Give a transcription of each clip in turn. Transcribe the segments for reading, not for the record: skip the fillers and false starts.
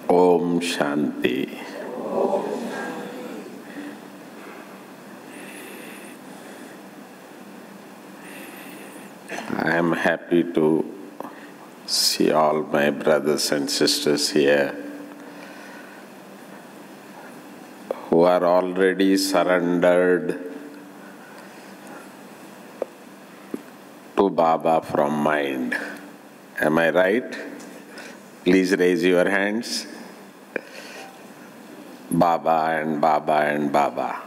Om Shanti. I am happy to see all my brothers and sisters here who are already surrendered to Baba from mind. Am I right? Please raise your hands. Baba and Baba and Baba.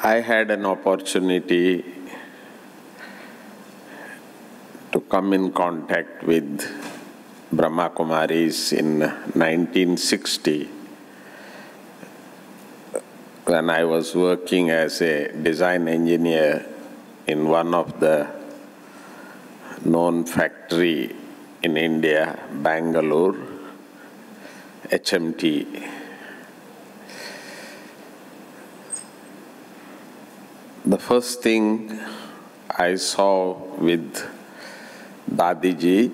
I had an opportunity to come in contact with Brahma Kumaris in 1960 when I was working as a design engineer in one of the known factory in India, Bangalore, HMT. The first thing I saw with DIDI,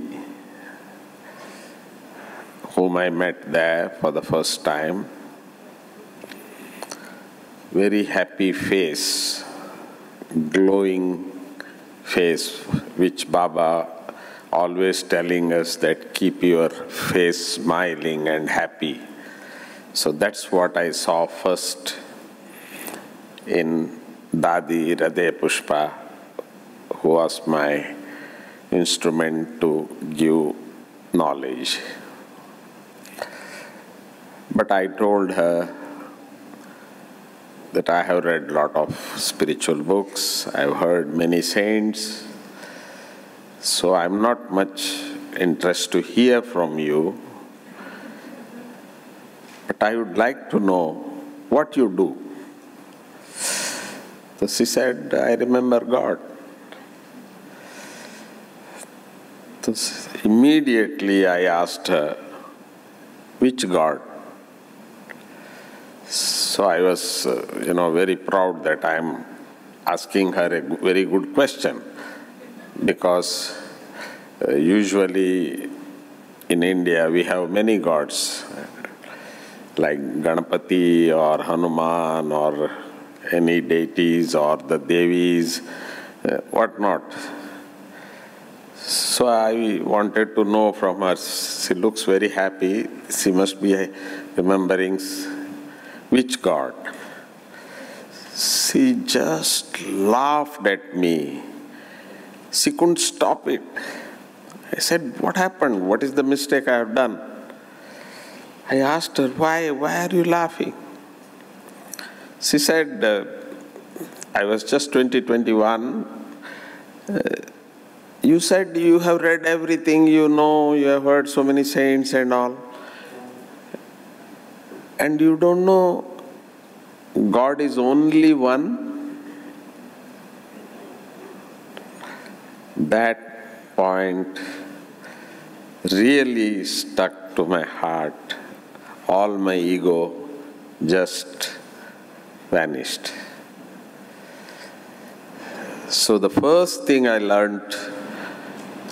whom I met there for the first time, very happy face, glowing face, which Baba always telling us that keep your face smiling and happy. So that's what I saw first in Dadi Hriday Pushpa, who was my instrument to give knowledge. But I told her that I have read a lot of spiritual books, I've heard many saints, so I'm not much interested to hear from you, but I would like to know what you do. So she said, I remember God. So immediately I asked her, which God? So I was, very proud that I'm asking her a very good question, because usually in India we have many gods, like Ganapati or Hanuman or any deities or the Devis, whatnot. So I wanted to know from her, she looks very happy, she must be remembering which God. She just laughed at me. She couldn't stop it. I said, what happened? What is the mistake I have done? I asked her, why are you laughing? She said, I was just 21. You said you have read everything, you know, you have heard so many saints and all. And you don't know God is only one? That point really stuck to my heart. All my ego just vanished. So the first thing I learned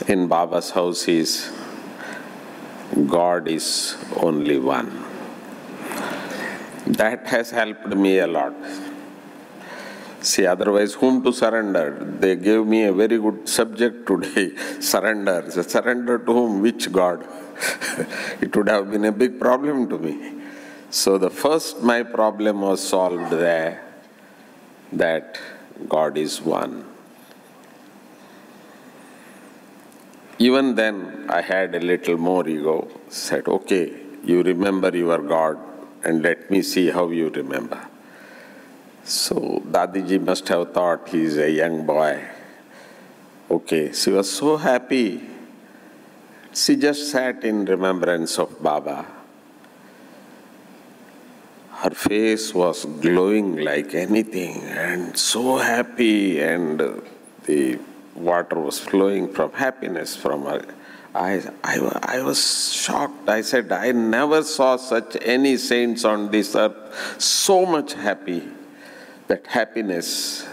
in Baba's house is God is only one. That has helped me a lot. See, otherwise whom to surrender? They gave me a very good subject today, surrender. So surrender to whom? Which God? It would have been a big problem to me. So the first my problem was solved there, that God is one. Even then I had a little more ego, said, okay, you remember your God and let me see how you remember. So Dadiji must have thought he is a young boy. Okay, she was so happy. She just sat in remembrance of Baba. Her face was glowing like anything and so happy, and the water was flowing from happiness from her. I was shocked. I said, I never saw such any saints on this earth so much happy, that happiness.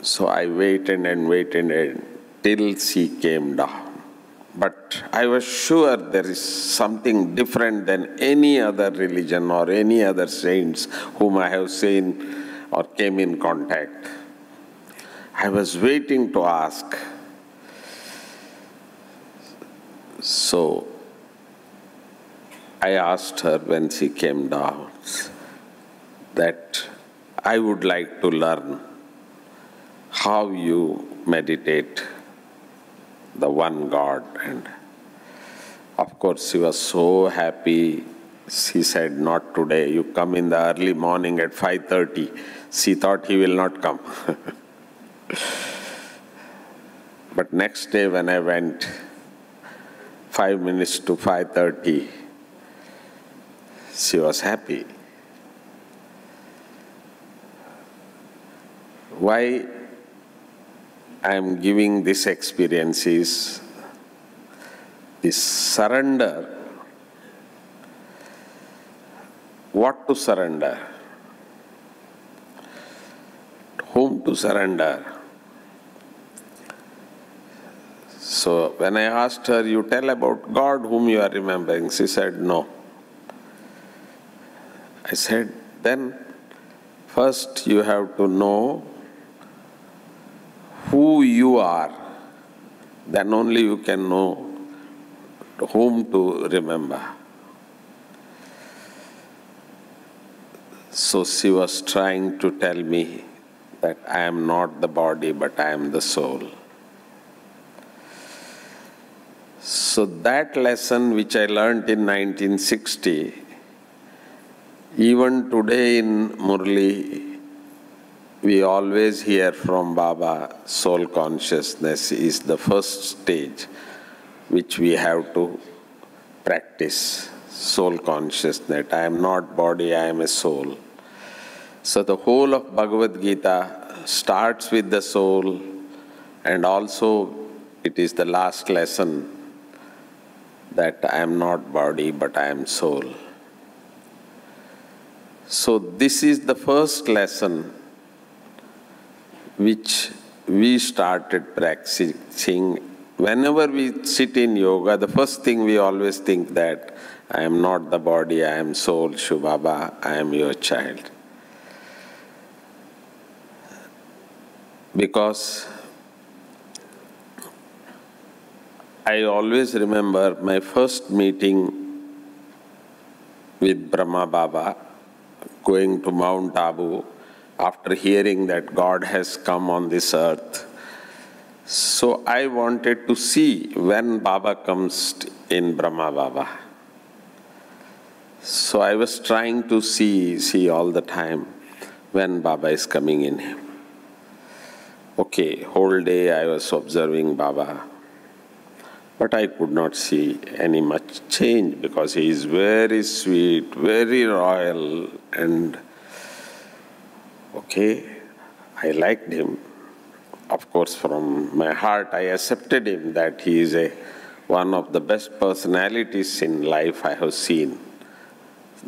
So I waited and waited till she came down. But I was sure there is something different than any other religion or any other saints whom I have seen or came in contact. I was waiting to ask. So I asked her when she came down that I would like to learn how you meditate the one God. And of course she was so happy. She said, not today, you come in the early morning at 5:30. She thought he will not come. But next day when I went, 5 minutes to 5:30, she was happy. Why I am giving this experience is this surrender. What to surrender? Whom to surrender? So when I asked her, you tell about God whom you are remembering, she said, no. I said, then first you have to know who you are. Then only you can know whom to remember. So she was trying to tell me that I am not the body, but I am the soul. So that lesson which I learned in 1960, even today in Murli, we always hear from Baba, soul consciousness is the first stage which we have to practice. Soul consciousness. I am not body, I am a soul. So the whole of Bhagavad Gita starts with the soul, and also it is the last lesson that I am not body, but I am soul. So this is the first lesson which we started practicing. Whenever we sit in yoga, the first thing we always think that I am not the body, I am soul, Shubhaba, I am your child. Because I always remember my first meeting with Brahma Baba, going to Mount Abu, after hearing that God has come on this earth. So I wanted to see when Baba comes in Brahma Baba. So I was trying to see all the time when Baba is coming in him. Okay, whole day I was observing Baba, but I could not see any much change because he is very sweet, very royal, and okay, I liked him. Of course, from my heart, I accepted him that he is one of the best personalities in life I have seen.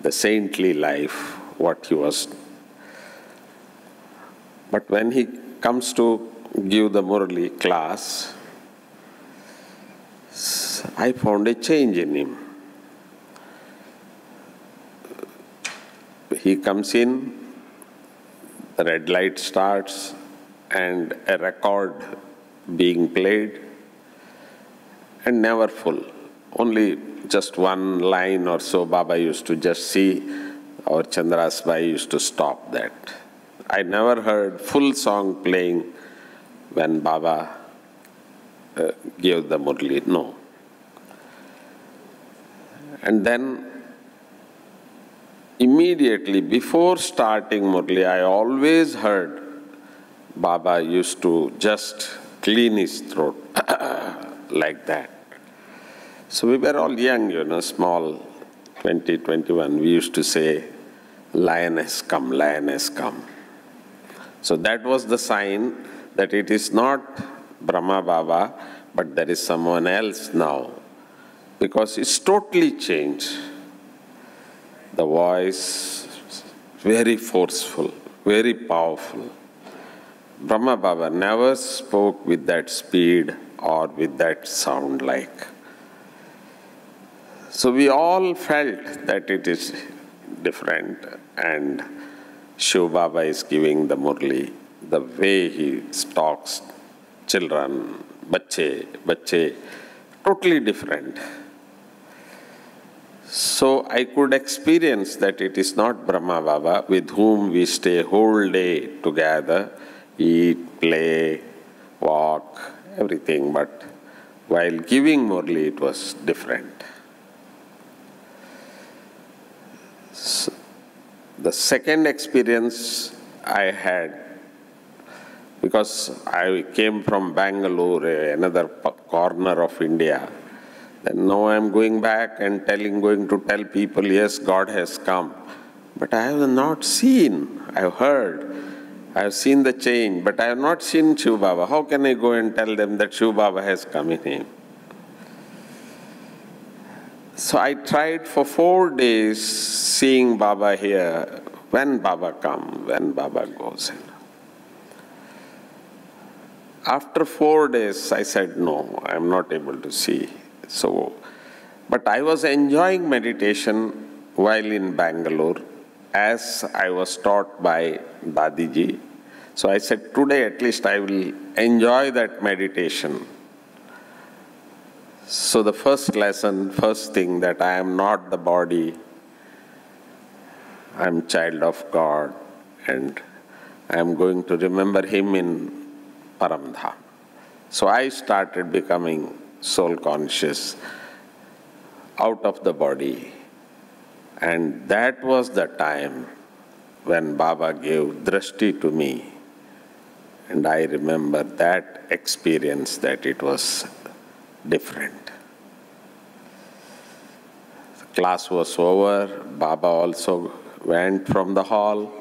The saintly life, what he was. But when he comes to give the Murli class, I found a change in him. He comes in, the red light starts, and a record being played, and never full. Only just one line or so Baba used to just see, or Chandras Bhai used to stop that. I never heard full song playing when Baba gave the Murli, no. And then immediately before starting Murli, I always heard Baba used to just clean his throat like that. So we were all young, small. 2021, we used to say, lion has come, lion has come. So that was the sign that it is not Brahma Baba, but there is someone else now. Because it's totally changed. The voice, very forceful, very powerful. Brahma Baba never spoke with that speed or with that sound like. So we all felt that it is different, and Shiv Baba is giving the Murli, the way he talks, children, bache, totally different. So I could experience that it is not Brahma Baba with whom we stay whole day together, eat, play, walk, everything, but while giving Murli it was different. So the second experience I had, because I came from Bangalore, another corner of India, then now I am going back and going to tell people, yes, God has come. But I have not seen, I have heard, I have seen the change, but I have not seen Shiv Baba. How can I go and tell them that Shiv Baba has come in him? So I tried for 4 days seeing Baba here, when Baba comes, when Baba goes in. After 4 days, I said, no, I am not able to see. So, but I was enjoying meditation while in Bangalore, as I was taught by DIDI. So I said, today at least I will enjoy that meditation. So the first lesson, first thing, that I am not the body, I am child of God, and I am going to remember Him in Paramdham. So I started becoming soul conscious out of the body. And that was the time when Baba gave drashti to me. And I remember that experience, that it was different. The class was over. Baba also went from the hall.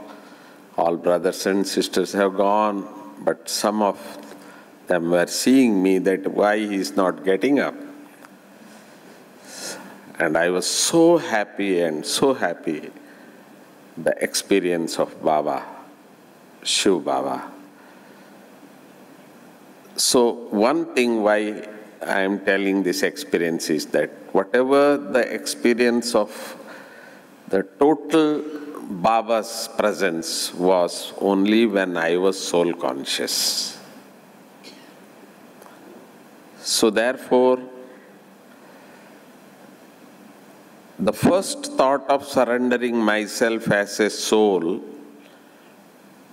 All brothers and sisters have gone, but some of them were seeing me that why he is not getting up. And I was so happy, the experience of Baba, Shiv Baba. So one thing why I am telling this experience is that whatever the experience of the total Baba's presence was only when I was soul conscious. So therefore, the first thought of surrendering myself as a soul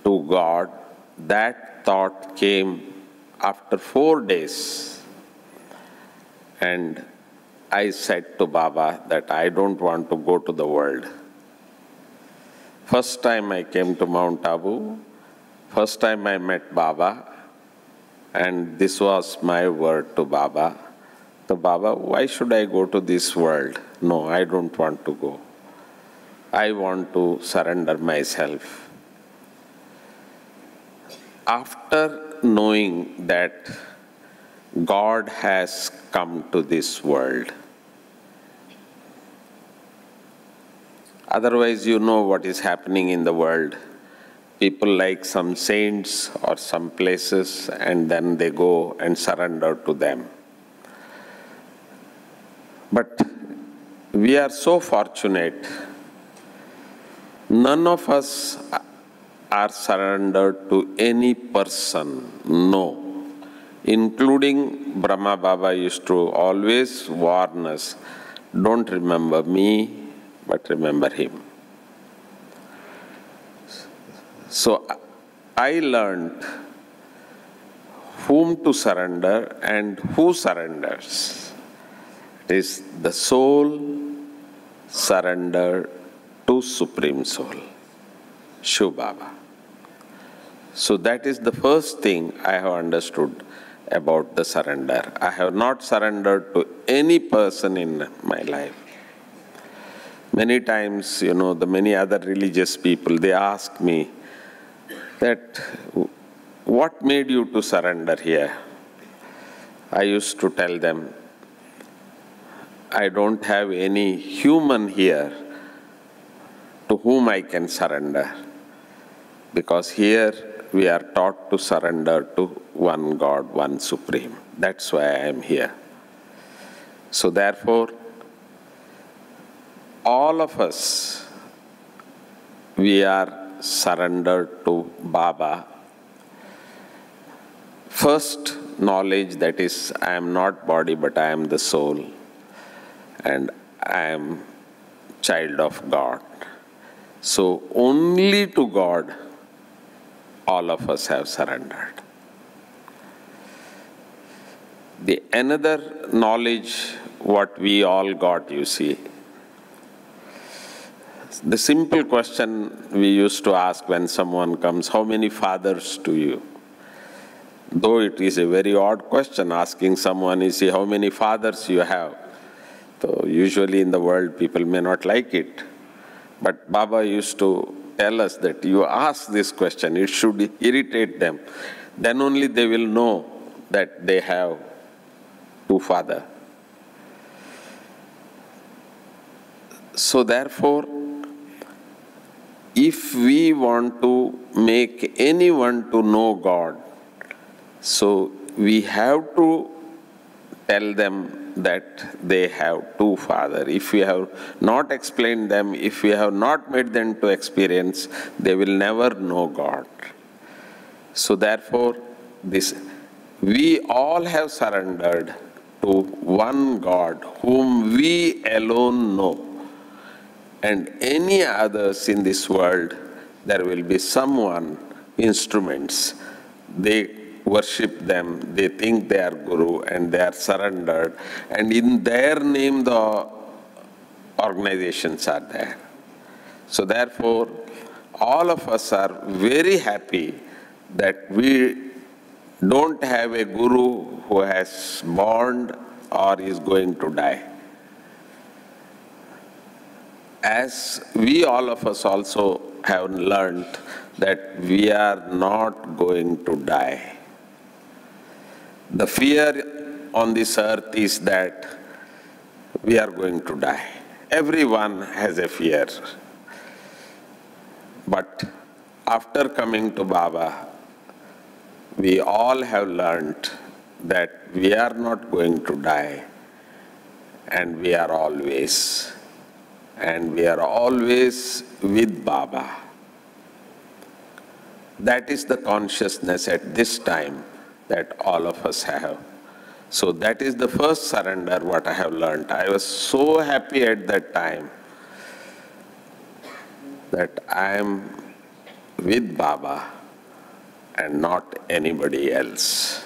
to God, that thought came after 4 days. And I said to Baba that I don't want to go to the world. First time I came to Mount Abu, first time I met Baba, and this was my word to Baba. To Baba, why should I go to this world? No, I don't want to go. I want to surrender myself. After knowing that God has come to this world, otherwise you know what is happening in the world. People like some saints or some places, and then they go and surrender to them. But we are so fortunate. None of us are surrendered to any person, no. Including Brahma Baba used to always warn us, don't remember me, but remember him. So I learned whom to surrender and who surrenders. It is the soul surrendered to Supreme Soul, Shiv Baba. So that is the first thing I have understood about the surrender. I have not surrendered to any person in my life. Many times, the many other religious people, they ask me that, what made you to surrender here? I used to tell them, I don't have any human here to whom I can surrender, because here we are taught to surrender to one God, one Supreme. That's why I am here. So therefore, all of us, we are surrendered to Baba. First knowledge, that is, I am not body but I am the soul, and I am child of God. So only to God all of us have surrendered. The another knowledge what we all got, you see, the simple question we used to ask when someone comes, how many fathers to you? Though it is a very odd question, asking someone, you see, how many fathers you have? So usually in the world people may not like it. But Baba used to tell us that you ask this question, it should irritate them. Then only they will know that they have two fathers. So therefore, if we want to make anyone to know God, so we have to tell them that they have two fathers. If we have not explained them, if we have not made them to experience, they will never know God. So therefore, we all have surrendered to one God whom we alone know. And any others in this world, there will be someone, instruments, they worship them, they think they are Guru and they are surrendered, and in their name the organizations are there. So therefore, all of us are very happy that we don't have a Guru who has born or is going to die. As we all of us also have learned that we are not going to die. The fear on this earth is that we are going to die. Everyone has a fear. But after coming to Baba, we all have learned that we are not going to die, and we are always. And we are always with Baba. That is the consciousness at this time that all of us have. So that is the first surrender what I have learned. I was so happy at that time that I am with Baba and not anybody else.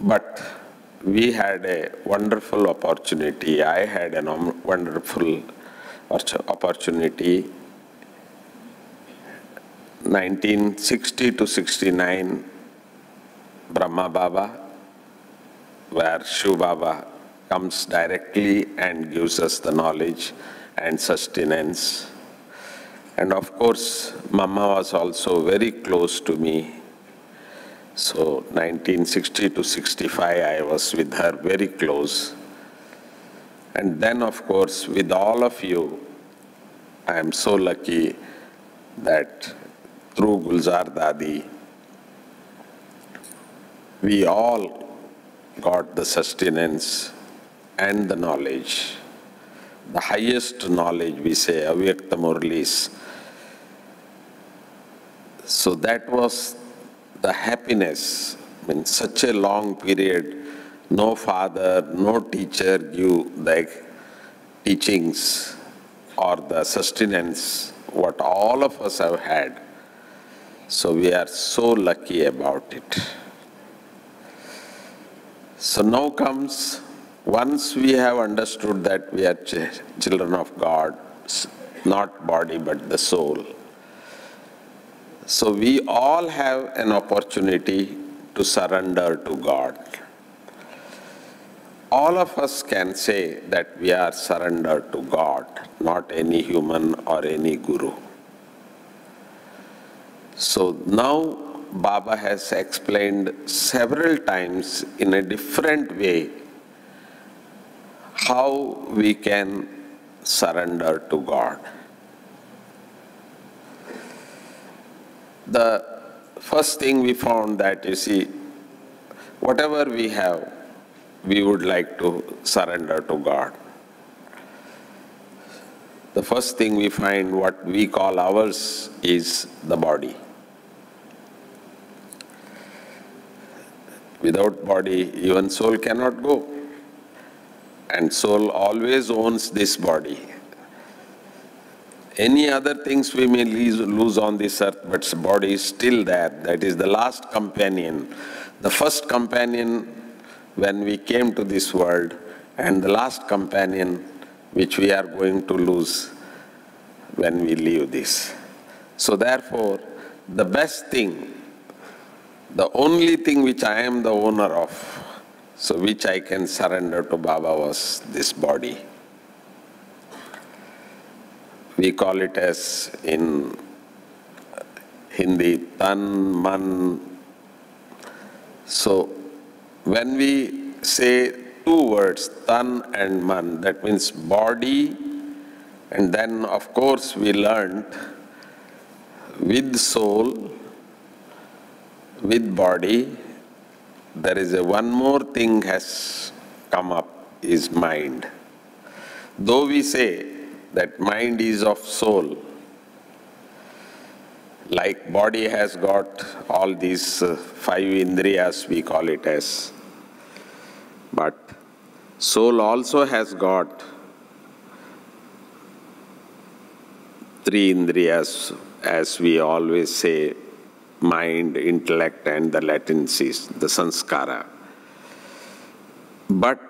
But we had a wonderful opportunity. I had a wonderful opportunity. 1960 to 69, Brahma Baba, where Shiv Baba comes directly and gives us the knowledge and sustenance. And of course, Mama was also very close to me. So 1960 to 65, I was with her very close. And then of course, with all of you, I am so lucky that through Gulzar Dadi, we all got the sustenance and the knowledge. The highest knowledge, we say, Avyakta Murlis. So that was the happiness. In such a long period, no father, no teacher give the teachings or the sustenance what all of us have had. So we are so lucky about it. So now comes, once we have understood that we are children of God, not body but the soul. So we all have an opportunity to surrender to God. all of us can say that we are surrendered to God, not any human or any guru. So now Baba has explained several times in a different way how we can surrender to God. The first thing we found that, you see, whatever we have, we would like to surrender to God. The first thing we find what we call ours is the body. Without body, even soul cannot go. And soul always owns this body. Any other things we may lose on this earth, but body is still there. That is the last companion. The first companion when we came to this world, and the last companion which we are going to lose when we leave this. So therefore, the best thing, the only thing which I am the owner of, so which I can surrender to Baba, was this body. We call it as in Hindi, tan, man. So when we say two words, tan and man, that means body, and then of course we learned with soul, with body, there is one more thing has come up, is mind. Though we say that mind is of soul, like body has got all these five indriyas, we call it as, but soul also has got three indriyas, as we always say, mind, intellect, and the latencies, the sanskara. But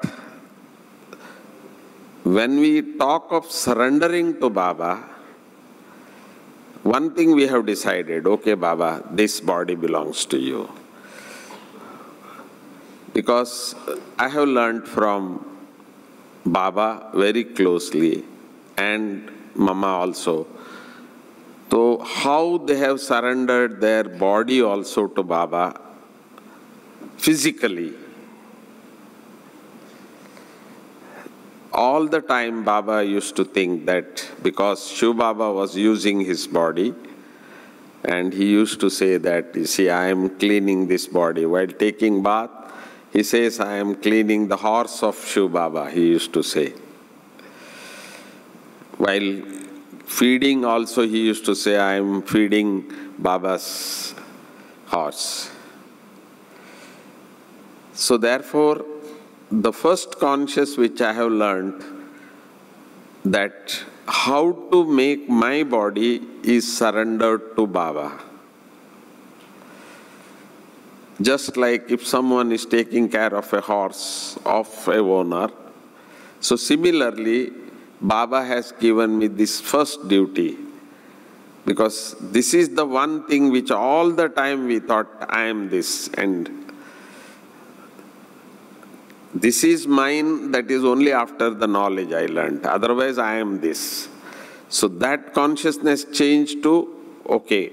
when we talk of surrendering to Baba, one thing we have decided, okay Baba, this body belongs to you. Because I have learned from Baba very closely, and Mama also, so how they have surrendered their body also to Baba physically. All the time Baba used to think that because Shiv Baba was using his body, and he used to say that, you see, I am cleaning this body. While taking bath, he says, I am cleaning the horse of Shiv Baba, he used to say. While feeding also, he used to say, I am feeding Baba's horse. So therefore, the first conscious which I have learned, that how to make my body is surrendered to Baba. Just like if someone is taking care of a horse of a owner, so similarly, Baba has given me this first duty, because this is the one thing which all the time we thought, I am this, and this is mine, that is only after the knowledge I learned. Otherwise, I am this. So that consciousness changed to, okay,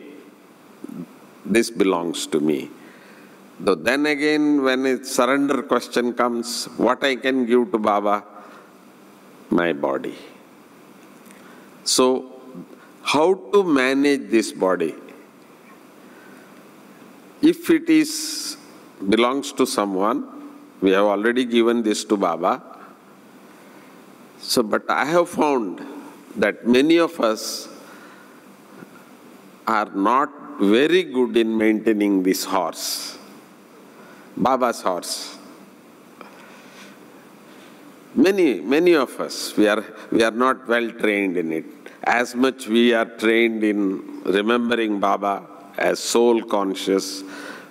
this belongs to me. Though then again, when a surrender question comes, what I can give to Baba? My body. So, how to manage this body? If it belongs to someone, we have already given this to Baba. So, but I have found that many of us are not very good in maintaining this horse, Baba's horse. Many of us, we are not well trained in it. As much we are trained in remembering Baba as soul conscious,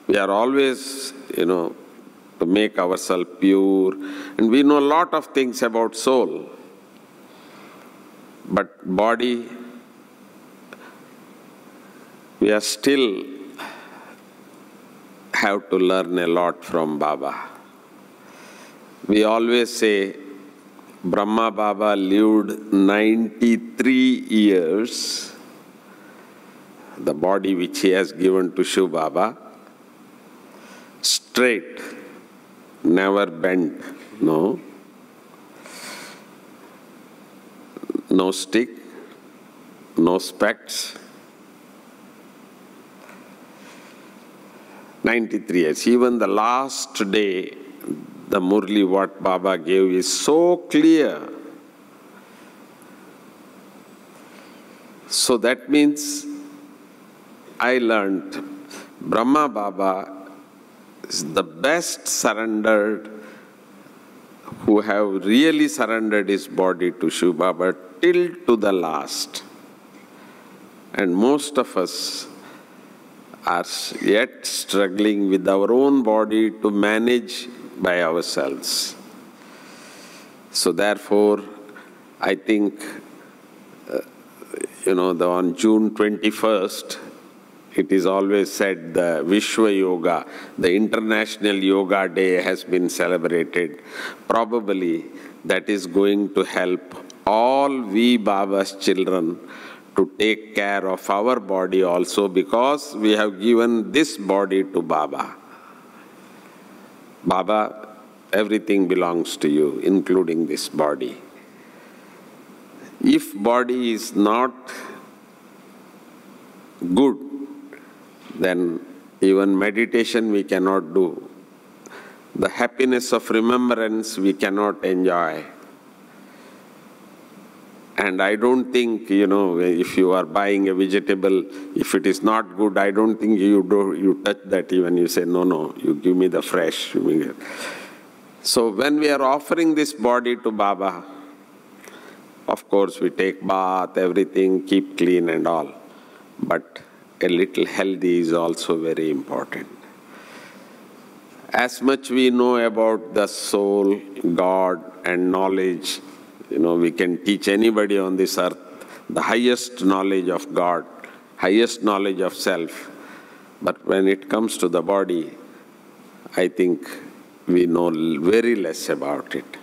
we are always, to make ourselves pure. And we know a lot of things about soul. But body, we are still have to learn a lot from Baba. We always say Brahma Baba lived 93 years, the body which he has given to Shiv Baba, straight, never bent, no stick, no specs. 93 years. Even the last day, the Murli what Baba gave is so clear. So that means I learned Brahma Baba is the best surrendered, who have really surrendered his body to Shiv Baba till to the last. And most of us are yet struggling with our own body to manage by ourselves. So therefore, I think, on June 21st, it is always said the Vishwa Yoga, the International Yoga Day has been celebrated. Probably that is going to help all we Baba's children to take care of our body also, because we have given this body to Baba. Baba, everything belongs to you, including this body. If body is not good, then even meditation we cannot do. The happiness of remembrance we cannot enjoy. And I don't think, if you are buying a vegetable, if it is not good, I don't think you touch that even. You say, no, you give me the fresh. So when we are offering this body to Baba, of course we take bath, everything, keep clean and all. But a little healthy is also very important. As much we know about the soul, God, and knowledge, we can teach anybody on this earth the highest knowledge of God, highest knowledge of self. But when it comes to the body, I think we know very less about it.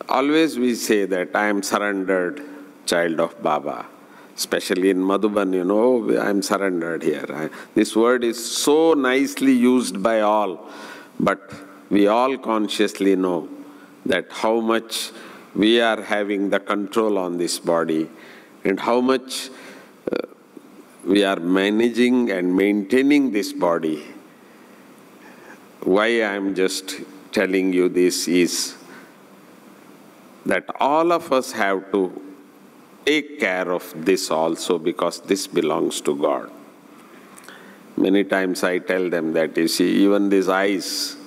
Always we say that I am surrendered child of Baba. Especially in Madhuban, I am surrendered here. This word is so nicely used by all, but we all consciously know that how much we are having the control on this body and how much we are managing and maintaining this body. Why I am just telling you this is that all of us have to take care of this also, because this belongs to God. Many times I tell them that, even these eyes,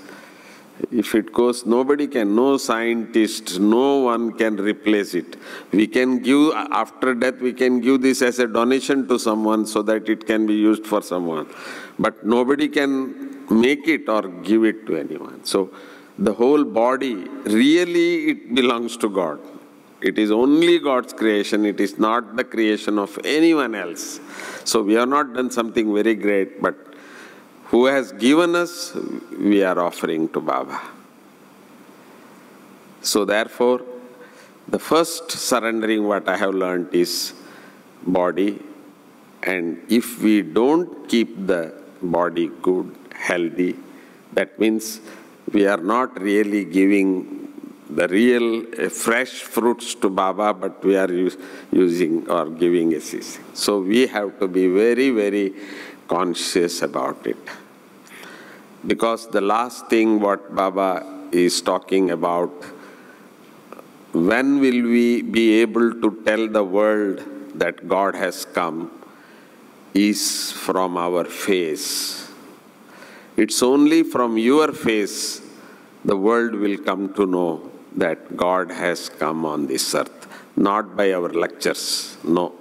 if it goes, nobody can, no scientist, no one can replace it. We can give, after death, we can give this as a donation to someone so that it can be used for someone. But nobody can make it or give it to anyone. So the whole body, really it belongs to God. It is only God's creation. It is not the creation of anyone else. So we have not done something very great, but who has given us, we are offering to Baba. So therefore, the first surrendering what I have learned is body. And if we don't keep the body good, healthy, that means we are not really giving the real fresh fruits to Baba, but we are using or giving a season. So we have to be very, very conscious about it. Because the last thing what Baba is talking about, when will we be able to tell the world that God has come, is from our face. It's only from your face the world will come to know that God has come on this earth, not by our lectures, no.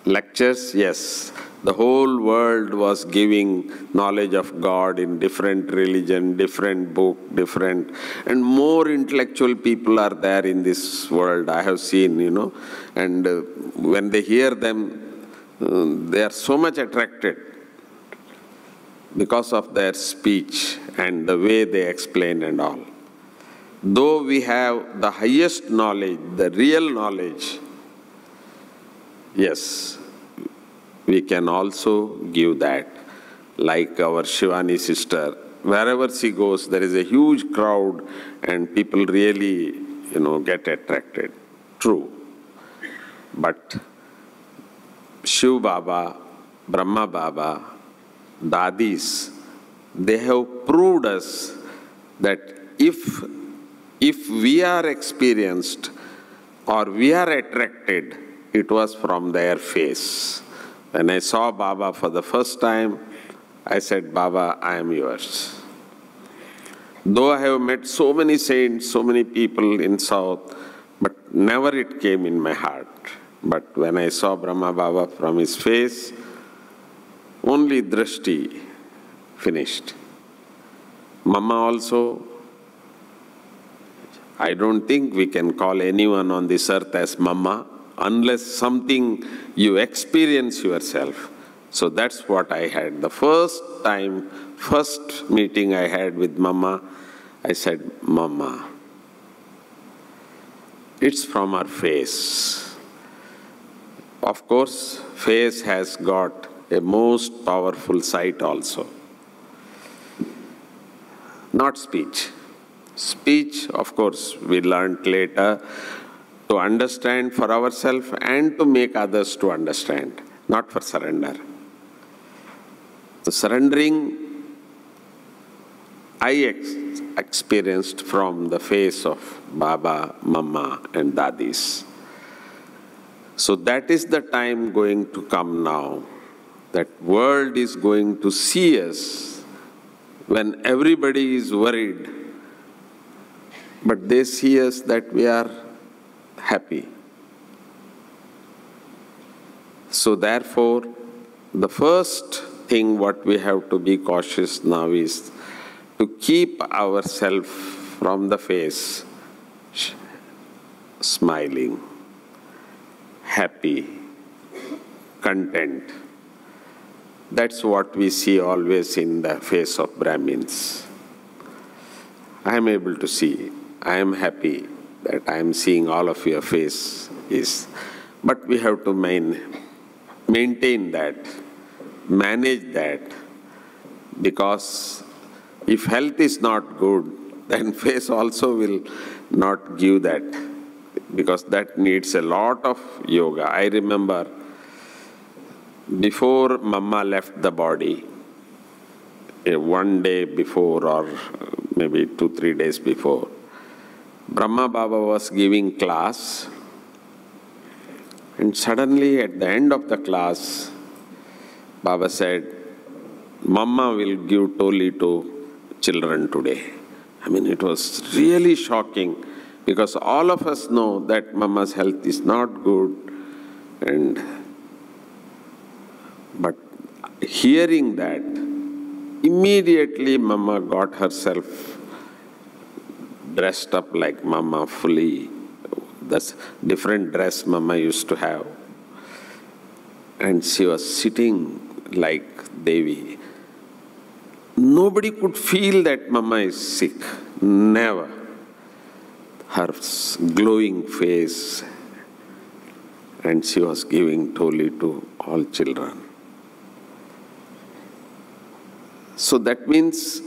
Lectures, yes. The whole world was giving knowledge of God in different religion, different book, different, and more intellectual people are there in this world, I have seen, and when they hear them, they are so much attracted. because of their speech and the way they explain and all. Though we have the highest knowledge, the real knowledge, yes, we can also give that. Like our Shivani sister, wherever she goes, there is a huge crowd and people really, get attracted. True. But Shiv Baba, Brahma Baba, Dadis, they have proved us that if we are experienced or we are attracted, it was from their face. When I saw Baba for the first time, I said, Baba, I am yours. Though I have met so many saints, so many people in South, but never it came in my heart. But when I saw Brahma Baba from his face, only drishti finished. Mama also, I don't think we can call anyone on this earth as Mama unless something you experience yourself. So that's what I had. The first meeting I had with Mama, I said, Mama. It's from her face. Of course, face has got a most powerful sight also. Not speech. Speech, of course, we learned later to understand for ourselves and to make others to understand, not for surrender. The surrendering I experienced from the face of Baba, Mama and Dadis. So that is the time going to come now. That world is going to see us when everybody is worried, but they see us that we are happy. So therefore, the first thing what we have to be cautious now is to keep ourselves from the face smiling, happy, content. That's what we see always in the face of Brahmins. I am able to see, I am happy that I am seeing all of your face is. But we have to maintain that, manage that, because if health is not good, then face also will not give that, because that needs a lot of yoga. I remember before Mama left the body, one day before or maybe 2-3 days before, Brahma Baba was giving class, and suddenly at the end of the class, Baba said, Mama will give Toli to children today. I mean, it was really shocking, because all of us know that Mama's health is not good, but hearing that, immediately Mama got herself dressed up like Mama fully. That's different dress Mama used to have. And she was sitting like Devi. Nobody could feel that Mama is sick. Never. Her glowing face. And she was giving Toli to all children. So that means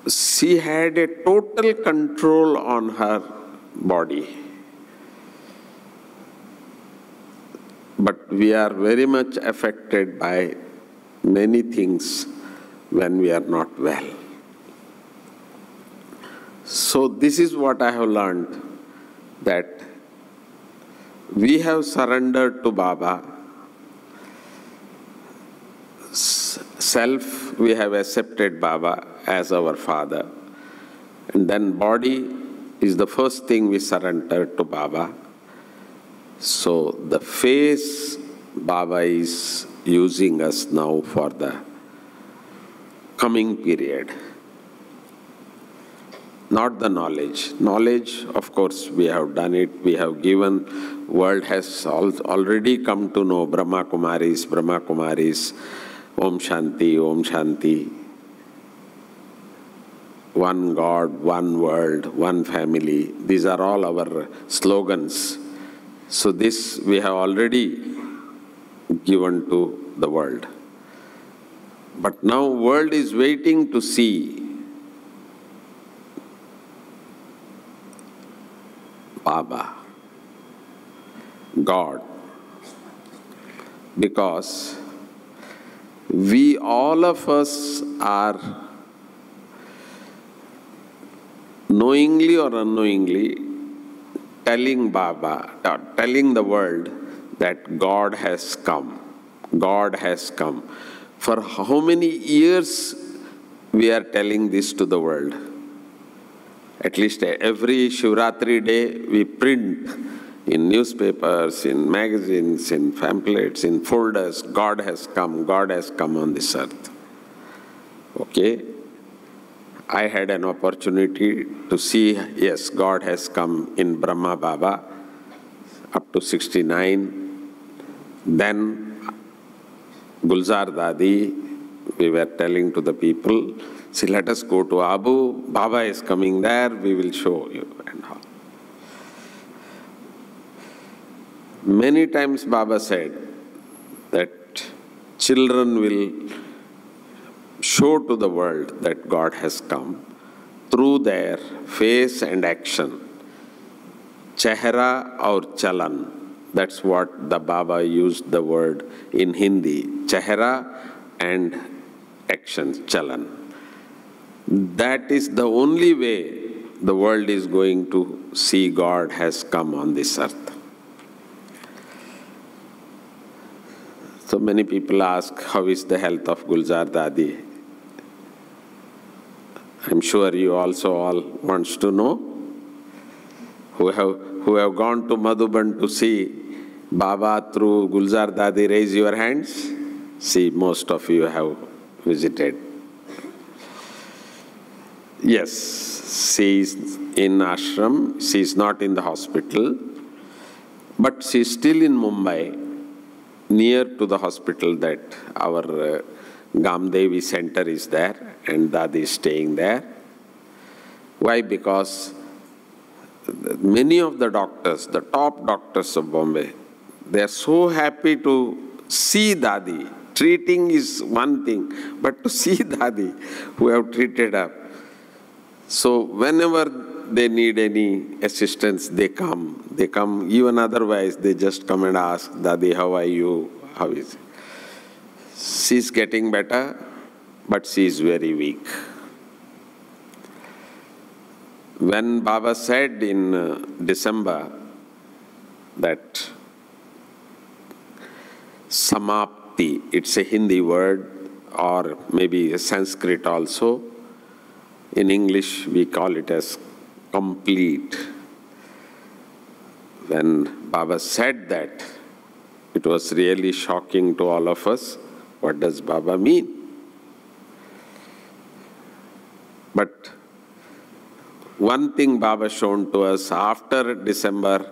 she had a total control on her body. But we are very much affected by many things when we are not well. So this is what I have learned, that we have surrendered to Baba. Self, we have accepted Baba as our father. And then body is the first thing we surrender to Baba. So the face, Baba is using us now for the coming period. Not the knowledge. Knowledge, of course, we have done it, we have given. World has already come to know Brahma Kumaris. Om Shanti, Om Shanti. One God, one world, one family. These are all our slogans. So this we have already given to the world. But now world is waiting to see Baba, God, because we, all of us, are knowingly or unknowingly telling Baba, telling the world that God has come. God has come. For how many years we are telling this to the world? At least every Shivratri day we print in newspapers, in magazines, in pamphlets, in folders, God has come on this earth. Okay? I had an opportunity to see, yes, God has come in Brahma Baba up to 69. Then Gulzar Dadi, we were telling to the people, see, let us go to Abu, Baba is coming there, we will show you and all. Many times Baba said that children will show to the world that God has come through their face and action. Chehra aur chalan. That's what the Baba used the word in Hindi. Chehra and action, chalan. That is the only way the world is going to see God has come on this earth. So many people ask, how is the health of Gulzar Dadi? I'm sure you also all wants to know. Who have gone to Madhuban to see Baba through Gulzar Dadi, raise your hands. See, most of you have visited. Yes, she is in ashram, she is not in the hospital, but she is still in Mumbai, near to the hospital that our Gamdevi center is there, and Dadi is staying there. Why? Because many of the doctors, the top doctors of Bombay, they are so happy to see Dadi. Treating is one thing, but to see Dadi, who have treated her. So whenever they need any assistance, they come. They come, even otherwise, they just come and ask, Dadi, how are you? How is it? She's getting better, but she is very weak. When Baba said in December that Samapti, it's a Hindi word or maybe a Sanskrit also. In English, we call it as complete. When Baba said that, it was really shocking to all of us. What does Baba mean? But one thing Baba shown to us, after December,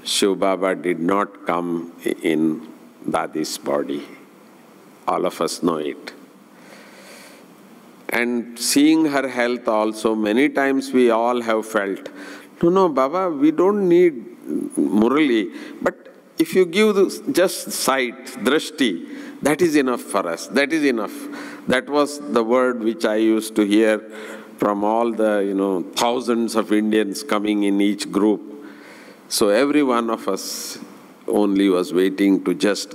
Shiv Baba did not come in Dadi's body. All of us know it. And seeing her health also, many times we all have felt, no, Baba, we don't need murali, but if you give just sight, drashti, that is enough for us. That is enough. That was the word which I used to hear from all the, thousands of Indians coming in each group. So every one of us only was waiting to just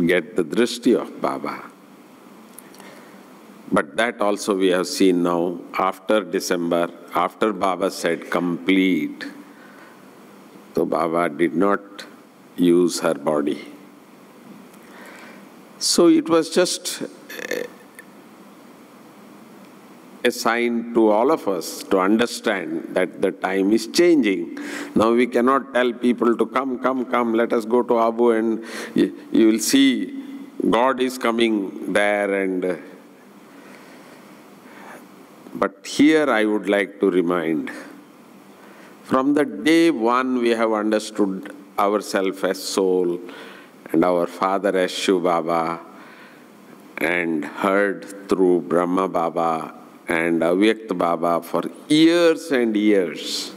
get the drishti of Baba. But that also we have seen now, after December, after Baba said complete, so Baba did not use her body. So it was just a sign to all of us to understand that the time is changing. Now we cannot tell people to come, let us go to Abu and you will see God is coming there. And but here I would like to remind, from the day one we have understood ourselves as soul and our Father as Shiv Baba, and heard through Brahma Baba and Avyakt Baba for years and years.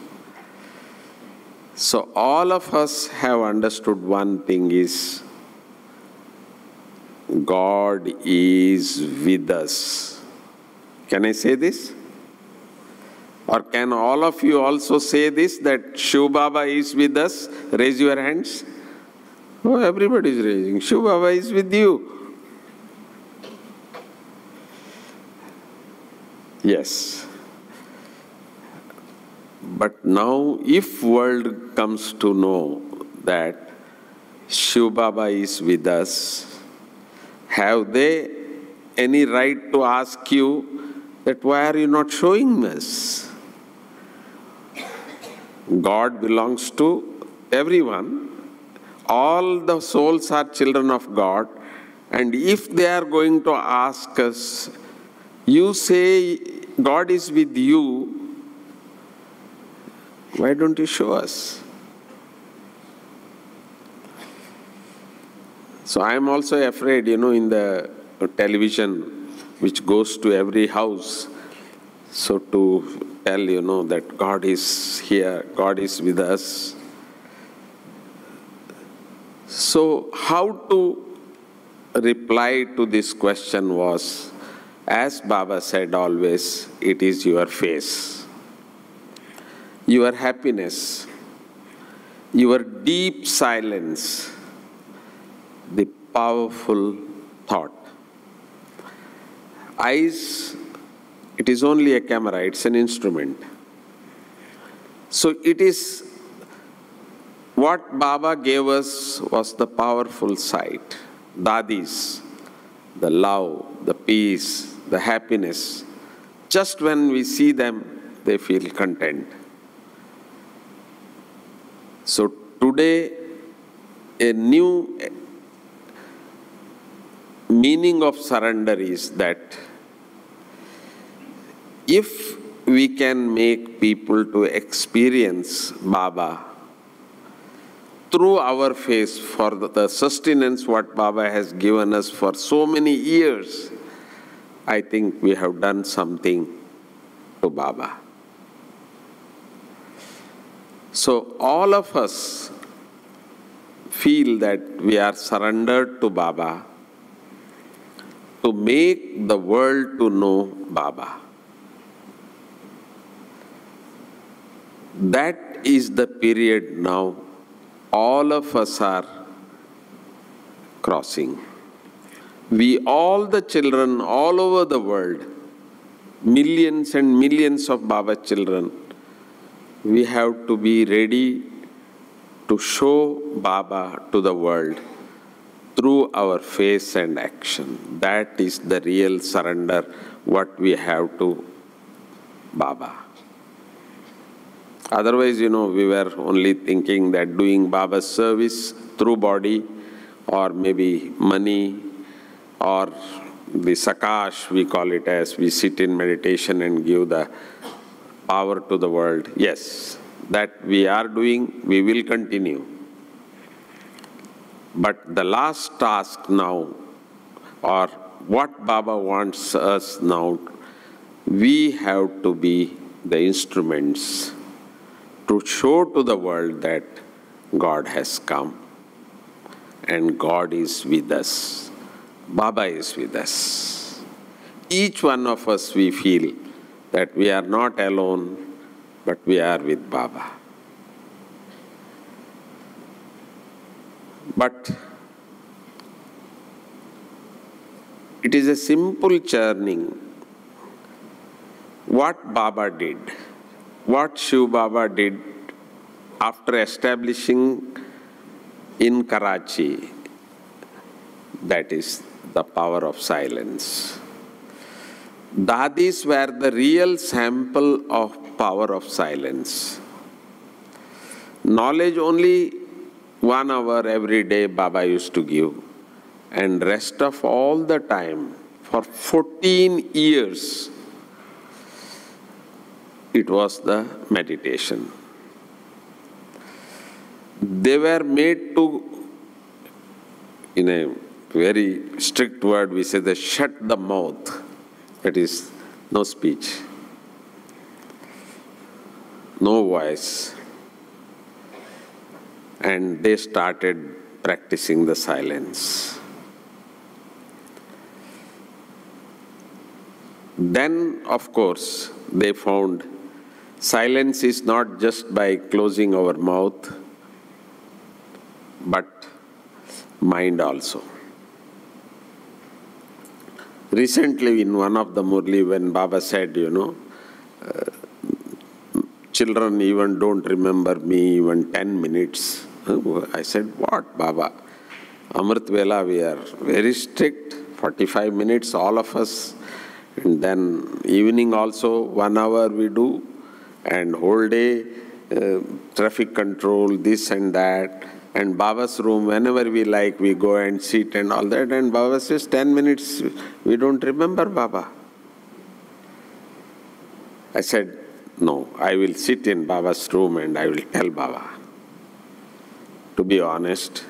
So all of us have understood one thing is, God is with us. Can I say this? Or can all of you also say this, that Shiv Baba is with us? Raise your hands. Oh, everybody is raising. Shiv Baba is with you. Yes. But now, if world comes to know that Shiv Baba is with us, have they any right to ask you that why are you not showing us? God belongs to everyone. All the souls are children of God. And if they are going to ask us, you say God is with you, why don't you show us? So I am also afraid, in the television, which goes to every house, so to tell, that God is here, God is with us. So how to reply to this question was, as Baba said always, it is your face, your happiness, your deep silence, the powerful thought. Eyes, it is only a camera, it's an instrument. So it is, what Baba gave us was the powerful sight. Dadis, the love, the peace, the happiness. Just when we see them, they feel content. So today, a new meaning of surrender is that if we can make people to experience Baba through our face for the sustenance what Baba has given us for so many years, I think we have done something to Baba. So all of us feel that we are surrendered to Baba to make the world to know Baba. That is the period now all of us are crossing. We, all the children all over the world, millions and millions of Baba children, we have to be ready to show Baba to the world through our face and action. That is the real surrender, what we have to Baba. Otherwise, we were only thinking that doing Baba's service through body or maybe money or the sakash, we call it, as we sit in meditation and give the power to the world. Yes, that we are doing, we will continue. But the last task now, or what Baba wants us now, we have to be the instruments to show to the world that God has come and God is with us. Baba is with us. Each one of us, we feel that we are not alone, but we are with Baba. But it is a simple churning. What Baba did, what Shiv Baba did after establishing in Karachi, that is the power of silence. Dadis were the real sample of power of silence. Knowledge only 1 hour every day Baba used to give, and rest of all the time, for 14 years, it was the meditation. They were made to, in a very strict word, we say the shut the mouth. That is, no speech, no voice. And they started practicing the silence. Then, of course, they found silence is not just by closing our mouth, but mind also. Recently, in one of the Murli, when Baba said, children even don't remember me even 10 minutes. I said, what, Baba? Amrit Vela, we are very strict, 45 minutes, all of us. And then evening also, 1 hour we do. And whole day, traffic control, this and that. And Baba's room, whenever we like, we go and sit and all that. And Baba says, 10 minutes, we don't remember Baba. I said, no, I will sit in Baba's room and I will tell Baba. To be honest,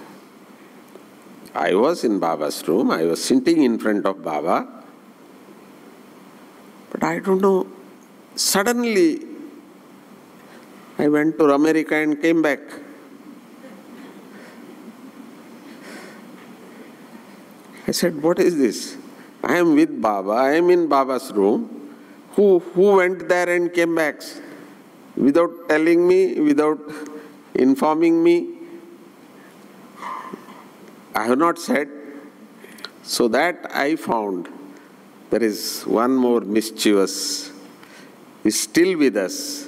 I was in Baba's room, I was sitting in front of Baba. But I don't know, suddenly I went to America and came back. I said, what is this? I am with Baba, I am in Baba's room. Who went there and came back? Without telling me, without informing me? I have not said. So that I found there is one more mischievous, is still with us,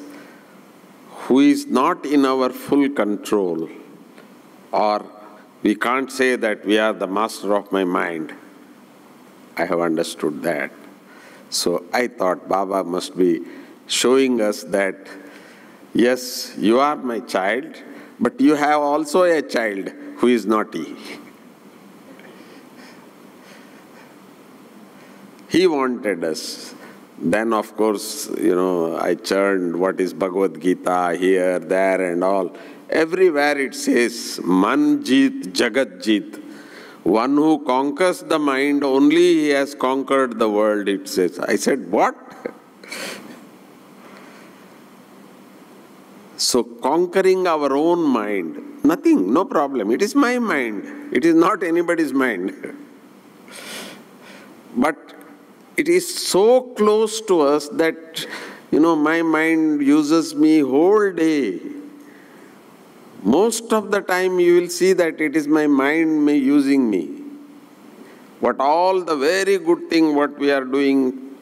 who is not in our full control, or we can't say that we are the master of my mind. I have understood that. So I thought Baba must be showing us that, yes, you are my child, but you have also a child who is naughty. He wanted us. Then, of course, I churned what is Bhagavad Gita here, there and all. Everywhere it says, Man Jeet, Jagat Jeet. One who conquers the mind, only he has conquered the world, it says. I said, what? So conquering our own mind, nothing, no problem. It is my mind. It is not anybody's mind. But it is so close to us that, my mind uses me whole day. Most of the time you will see that it is my mind using me. But all the very good thing what we are doing,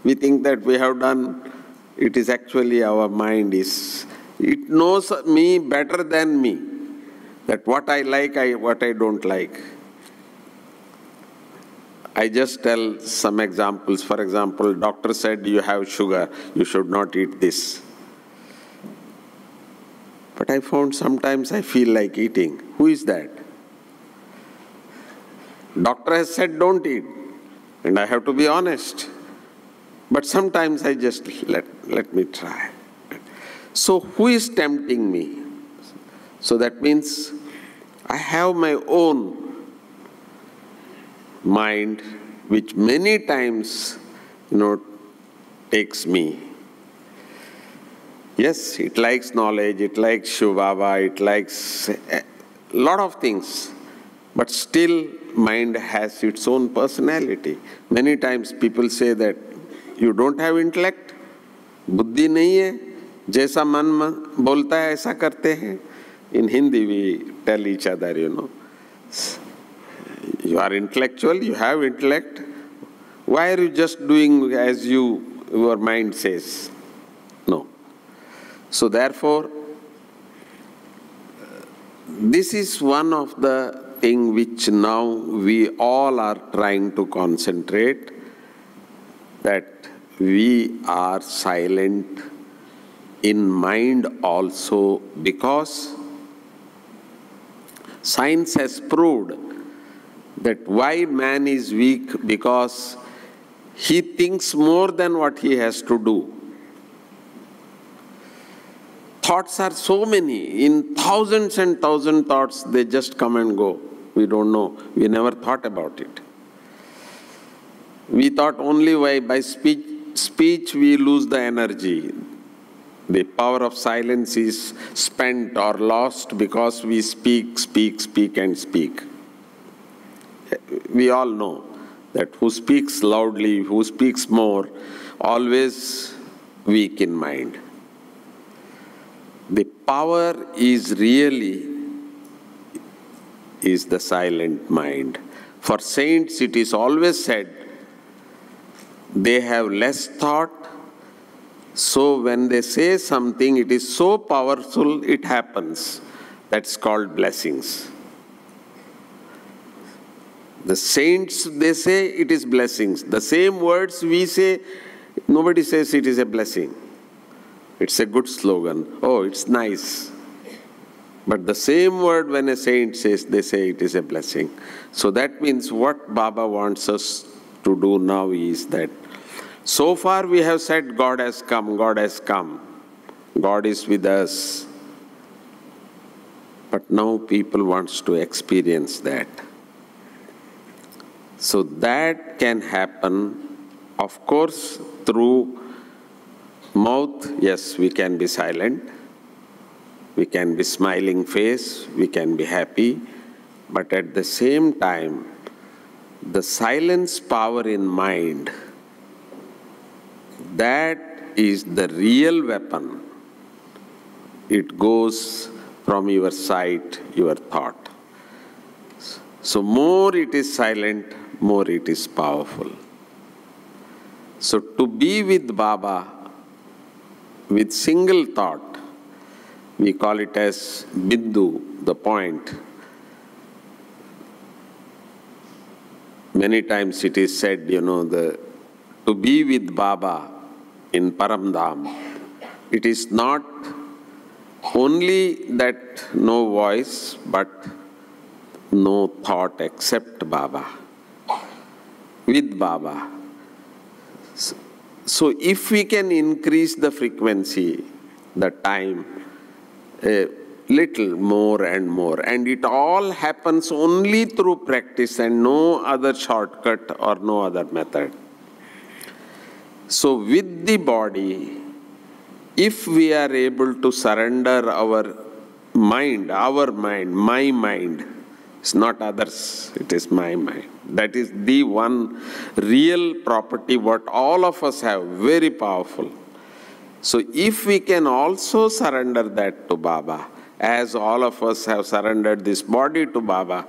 we think that we have done, it is actually our mind it knows me better than me. That what I like, what I don't like. I just tell some examples. For example, doctor said you have sugar, you should not eat this. But I found sometimes I feel like eating. Who is that? Doctor has said don't eat. And I have to be honest. But sometimes I just let me try. So who is tempting me? So that means I have my own mind, which many times, takes me. Yes, it likes knowledge, it likes Shiv Baba, it likes a lot of things. But still, mind has its own personality. Many times people say that you don't have intellect, buddhi nahi hai, jaisa man bolta hai, aisa karte hain. In Hindi, we tell each other, you are intellectual, you have intellect. Why are you just doing as your mind says? No. So therefore, this is one of the things which now we all are trying to concentrate, that we are silent in mind also, because science has proved that why man is weak, because he thinks more than what he has to do. Thoughts are so many, in thousands and thousands thoughts, they just come and go. We don't know. We never thought about it. We thought only by speech we lose the energy. The power of silence is spent or lost because we speak, and speak. We all know that who speaks loudly, who speaks more, always weak in mind. The power is really the silent mind. For saints, it is always said, they have less thought, so when they say something, it is so powerful, it happens. That's called blessings. The saints, they say it is blessings. The same words we say, nobody says it is a blessing. It's a good slogan. Oh, it's nice. But the same word when a saint says, they say it is a blessing. So that means what Baba wants us to do now is that so far we have said God has come, God has come. God is with us. But now people want to experience that. So that can happen, of course, through mouth. Yes, we can be silent. We can be smiling face. We can be happy. But at the same time, the silence power in mind, that is the real weapon. It goes from your sight, your thought. So more it is silent, more it is powerful. So to be with Baba with single thought, we call it as Bindu, the point. Many times it is said, to be with Baba in Paramdham, it is not only that no voice, but no thought except Baba. With Baba. So if we can increase the frequency, the time, a little more and more, and it all happens only through practice and no other shortcut or no other method. So with the body, if we are able to surrender our mind, my mind, it's not others, it is my mind. That is the one real property what all of us have, very powerful. So if we can also surrender that to Baba, as all of us have surrendered this body to Baba,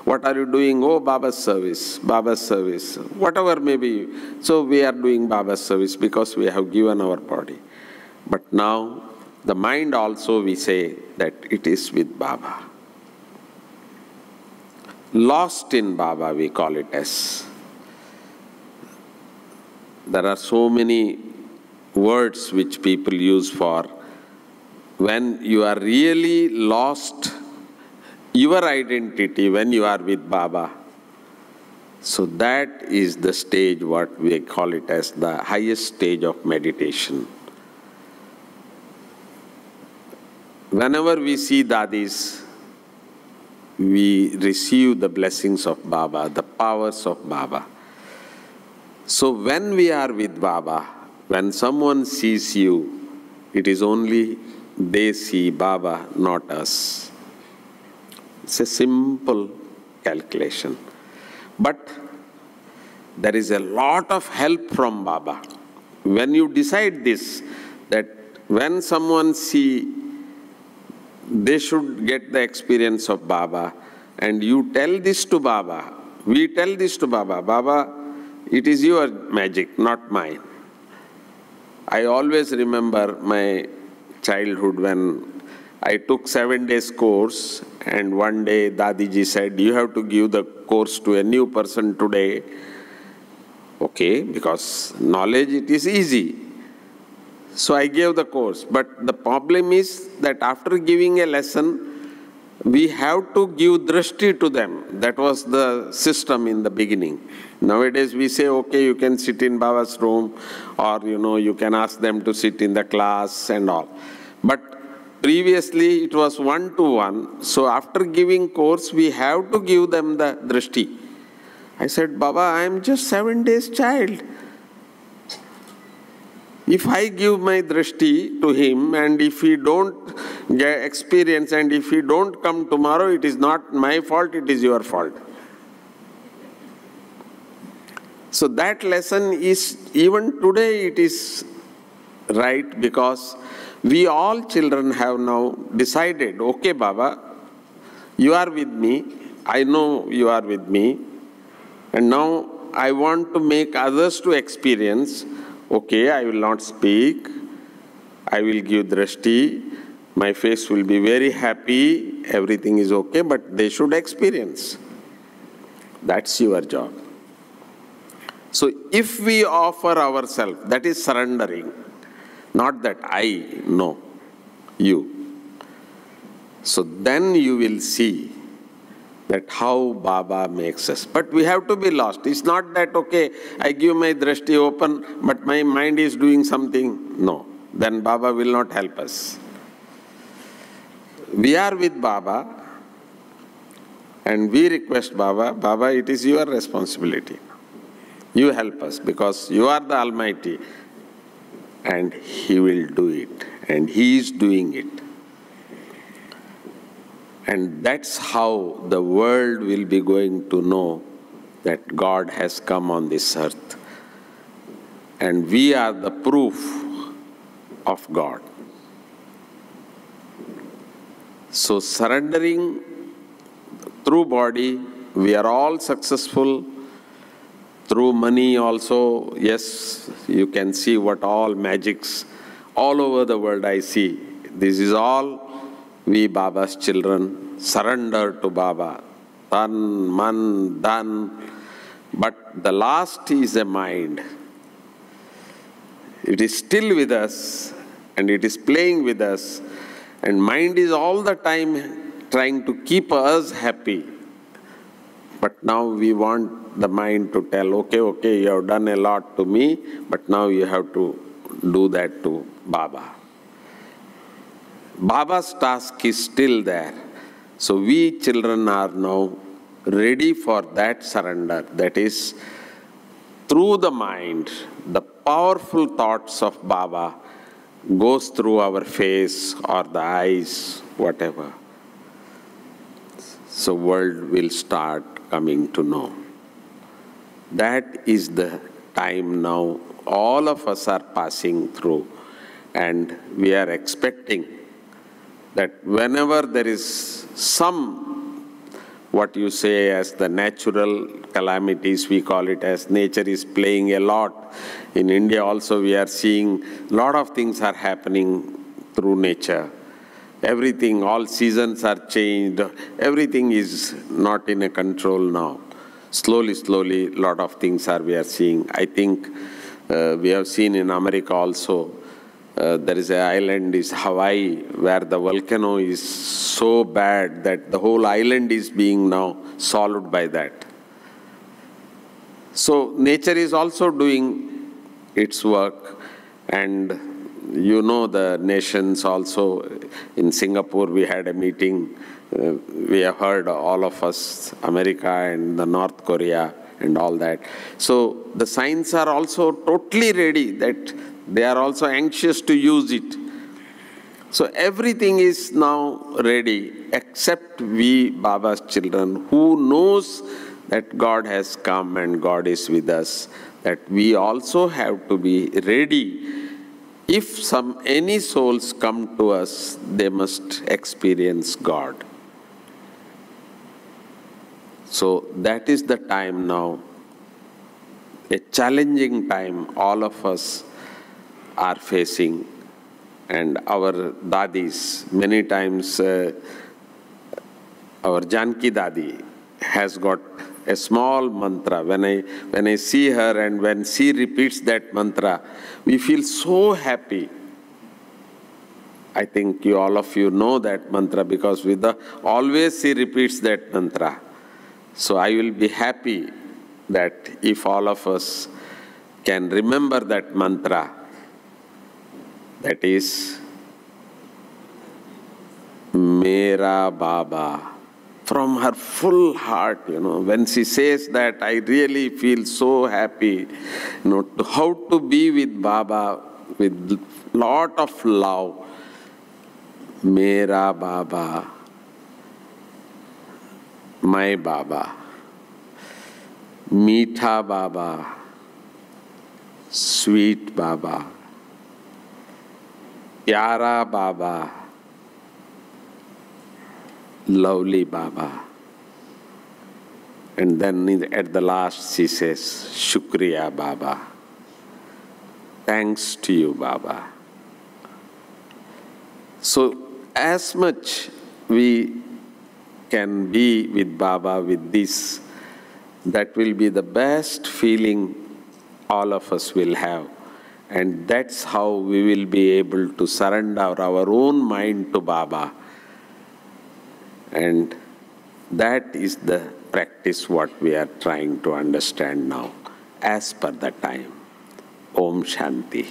what are you doing? Oh, Baba's service, whatever may be. So we are doing Baba's service because we have given our body. But now, the mind also we say that it is with Baba. Lost in Baba, we call it as. There are so many words which people use for when you are really lost your identity when you are with Baba. So that is the stage what we call it as the highest stage of meditation. Whenever we see Dadis, we receive the blessings of Baba, the powers of Baba. So when we are with Baba, when someone sees you, it is only they see Baba, not us. It's a simple calculation. But there is a lot of help from Baba. When you decide this, that when someone see, they should get the experience of Baba, and you tell this to Baba, we tell this to Baba, Baba, it is your magic, not mine. I always remember my childhood when I took 7 days course, and one day Dadiji said, you have to give the course to a new person today. Okay, because knowledge, it is easy. So I gave the course. But the problem is that after giving a lesson, we have to give drishti to them. That was the system in the beginning. Nowadays we say, okay, you can sit in Baba's room, or you can ask them to sit in the class and all. But Previously, it was 1-to-1. So after giving course, we have to give them the drishti. I said, Baba, I am just 7 days child. If I give my drishti to him, and if he don't get experience, and if he don't come tomorrow, it is not my fault, it is your fault. So that lesson is, even today it is right, because we all children have now decided, okay Baba, you are with me, I know you are with me, and now I want to make others to experience. Okay, I will not speak, I will give drishti, my face will be very happy, everything is okay, but they should experience. That's your job. So if we offer ourselves, that is surrendering, not that I know, you. So then you will see that how Baba makes us. But we have to be lost. It's not that, okay, I give my drishti open, but my mind is doing something. No, then Baba will not help us. We are with Baba, and we request Baba, Baba, it is your responsibility. You help us, because you are the Almighty, and He will do it, and He is doing it. And that's how the world will be going to know that God has come on this earth. And we are the proof of God. So surrendering through body, we are all successful. Through money also, yes, you can see what all magics all over the world I see. This is all we Baba's children surrender to Baba. Tan, man, dhan. But the last is the mind. It is still with us, and it is playing with us. And mind is all the time trying to keep us happy. But now we want the mind to tell, okay, you have done a lot to me, but now you have to do that to Baba. Baba's task is still there. So we children are now ready for that surrender. That is, through the mind, the powerful thoughts of Baba goes through our face or the eyes, whatever. So world will start coming to know. That is the time now all of us are passing through, and we are expecting that whenever there is some, what you say as the natural calamities, we call it as nature is playing a lot. In India also we are seeing a lot of things are happening through nature. Everything, all seasons are changed. Everything is not in a control now. Slowly, a lot of things we are seeing. I think we have seen in America also, there is an island, is Hawaii, where the volcano is so bad that the whole island is being now swallowed by that. So nature is also doing its work, and you know the nations also. In Singapore we had a meeting, we have heard all of us, America and the North Korea and all that. So the signs are also totally ready, that they are also anxious to use it. So everything is now ready, except we Baba's children, who knows that God has come and God is with us, that we also have to be ready. If any souls come to us, they must experience God. So that is the time now, a challenging time all of us are facing. And our dadis, many times our Janki Dadi has got a small mantra. When I see her and when she repeats that mantra, we feel so happy. I think all of you know that mantra, because always she repeats that mantra. So I will be happy that if all of us can remember that mantra, that is, Mera Baba. From her full heart, when she says that, I really feel so happy, how to be with Baba with lot of love. Mera Baba, my Baba, Meetha Baba, sweet Baba, Pyara Baba, lovely Baba. And then at the last she says, Shukriya Baba. Thanks to you, Baba. So as much we can be with Baba with this, that will be the best feeling all of us will have. And that's how we will be able to surrender our own mind to Baba. And that is the practice what we are trying to understand now, as per the time. Om Shanti.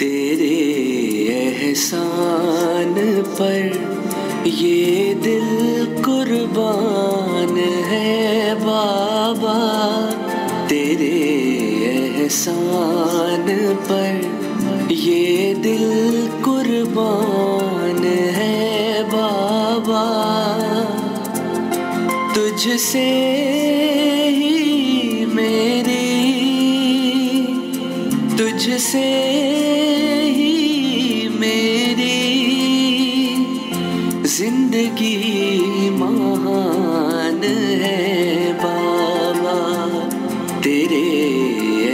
तेरे एहसान पर ये दिल कुर्बान है बाबा, तेरे एहसान पर ये दिल कुर्बान है बाबा। तुझसे ही मेरी, तुझसे ही मेरी जिंदगी महान है बाबा, तेरे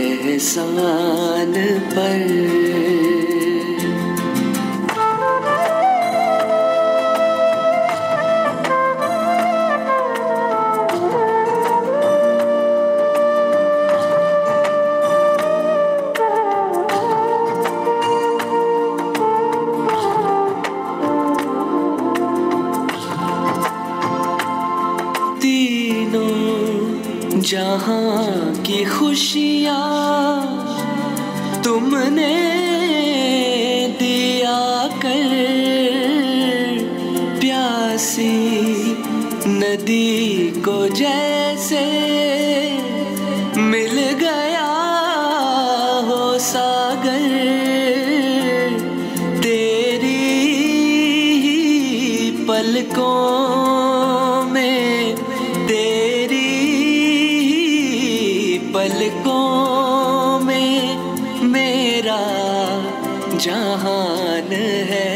एहसान पर। जहाँ की खुशियाँ तुमने दिया कर, प्यासी नदी को जैसे मिल गया हो सागर, तेरी ही पलकों में, तेरी पलकों में मेरा जहान है